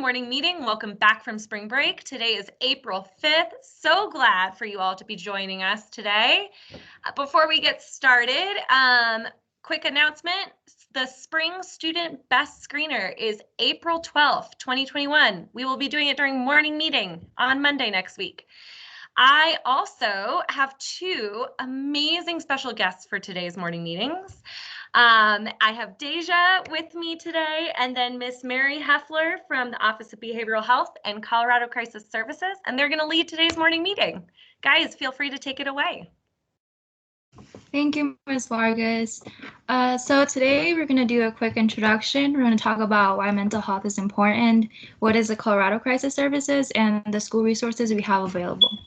morning meeting. Welcome back from spring break. Today is April 5th. So glad for you all to be joining us today. Before we get started, quick announcement. The Spring Student Best Screener is April 12th, 2021. We will be doing it during morning meeting on Monday next week. I also have two amazing special guests for today's morning meetings. I have Deja with me today, and then Miss Mary Heffler from the Office of Behavioral Health and Colorado Crisis Services, and they're going to lead today's morning meeting. Guys, feel free to take it away. Thank you, Ms. Vargas. So today we're going to do a quick introduction. We're going to talk about why mental health is important, what is the Colorado Crisis Services, and the school resources we have available.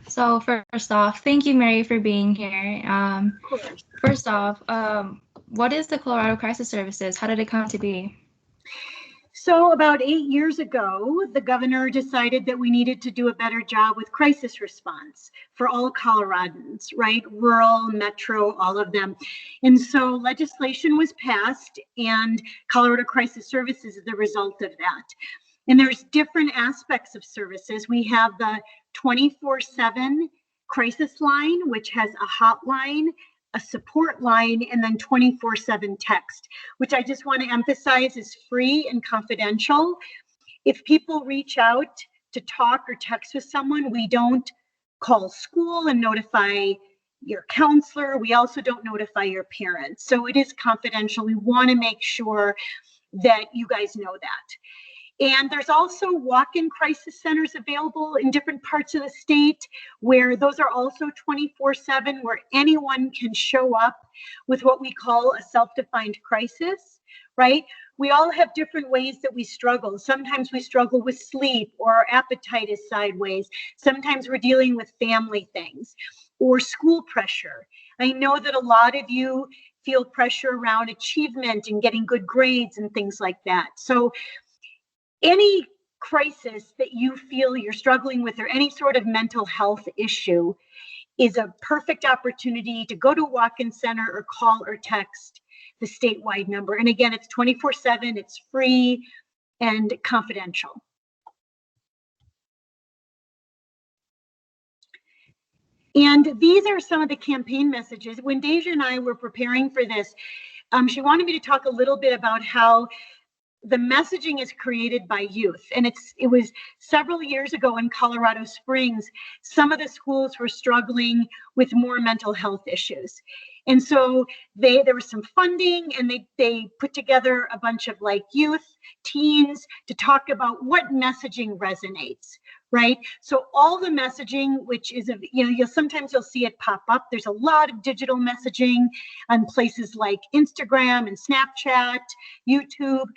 So first off, thank you, Mary, for being here. First off, what is the Colorado Crisis Services? How did it come to be? So about 8 years ago, the governor decided that we needed to do a better job with crisis response for all Coloradans, right? Rural, metro, all of them. And so legislation was passed, and Colorado Crisis Services is the result of that. And there's different aspects of services. We have the 24/7 crisis line, which has a hotline, a support line, and then 24/7 text, which I just want to emphasize is free and confidential. If people reach out to talk or text with someone, we don't call school and notify your counselor. We also don't notify your parents. So it is confidential. We want to make sure that you guys know that. And there's also walk-in crisis centers available in different parts of the state where those are also 24/7, where anyone can show up with what we call a self-defined crisis, right? We all have different ways that we struggle. Sometimes we struggle with sleep, or our appetite is sideways. Sometimes we're dealing with family things or school pressure. I know that a lot of you feel pressure around achievement and getting good grades and things like that. So any crisis that you feel you're struggling with, or any sort of mental health issue, is a perfect opportunity to go to a walk-in center or call or text the statewide number. And again, it's 24/7, it's free and confidential. And these are some of the campaign messages. When Deja and I were preparing for this, she wanted me to talk a little bit about how the messaging is created by youth. And it was several years ago in Colorado Springs, some of the schools were struggling with more mental health issues. And so there was some funding, and they put together a bunch of youth, teens, to talk about what messaging resonates, right? So all the messaging, which is, sometimes you'll see it pop up. There's a lot of digital messaging on places like Instagram and Snapchat, YouTube.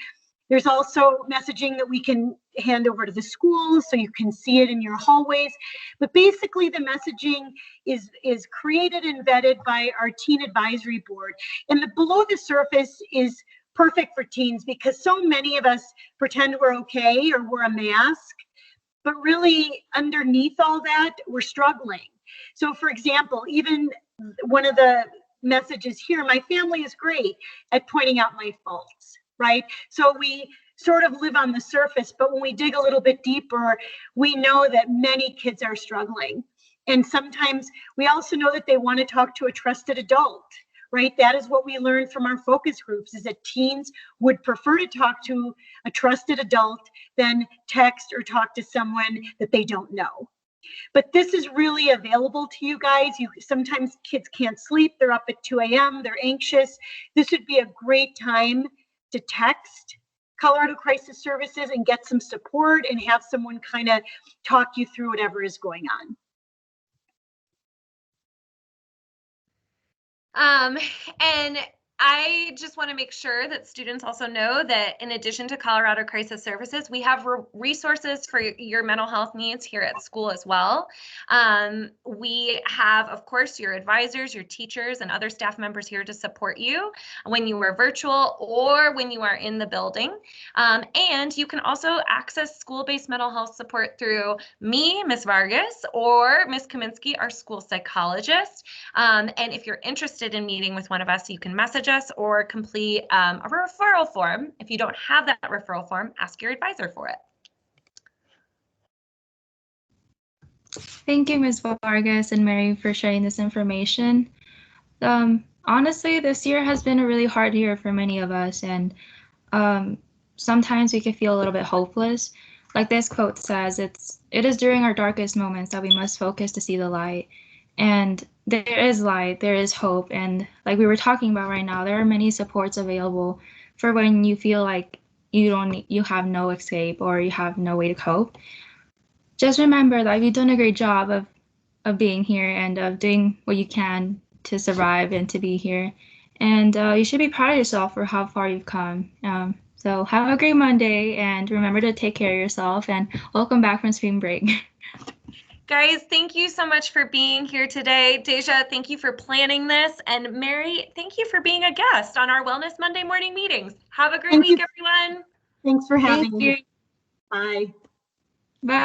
There's also messaging that we can hand over to the schools so you can see it in your hallways. But basically the messaging is created and vetted by our teen advisory board. And the below the surface is perfect for teens because so many of us pretend we're okay or wear a mask, but really underneath all that, we're struggling. So for example, even one of the messages here, my family is great at pointing out my faults. Right? So we sort of live on the surface, but when we dig a little bit deeper, we know that many kids are struggling. And sometimes we also know that they want to talk to a trusted adult, right? That is what we learned from our focus groups, is that teens would prefer to talk to a trusted adult than text or talk to someone that they don't know. But this is really available to you guys. Sometimes kids can't sleep. They're up at 2 a.m. They're anxious. This would be a great time to text Colorado Crisis Services and get some support and have someone kind of talk you through whatever is going on. And I just want to make sure that students also know that in addition to Colorado Crisis Services, we have resources for your mental health needs here at school as well. We have, of course, your advisors, your teachers, and other staff members here to support you when you are virtual or when you are in the building. And you can also access school-based mental health support through me, Ms. Vargas, or Ms. Kaminsky, our school psychologist. And if you're interested in meeting with one of us, you can message us or complete a referral form. If you don't have that referral form, ask your advisor for it. Thank you, Ms. Vargas and Mary, for sharing this information. Honestly, this year has been a really hard year for many of us, and sometimes we can feel a little bit hopeless. Like this quote says, it is during our darkest moments that we must focus to see the light. And there is light, there is hope, and like we were talking about right now, there are many supports available for when you feel like you have no escape or you have no way to cope. Just remember that you've done a great job of being here and of doing what you can to survive and to be here. And you should be proud of yourself for how far you've come. So have a great Monday, and remember to take care of yourself, and welcome back from spring break. Guys, thank you so much for being here today. Deja, thank you for planning this. And Mary, thank you for being a guest on our Wellness Monday morning meetings. Have a great week, everyone. Thanks for having Thank you. me. Bye. Bye.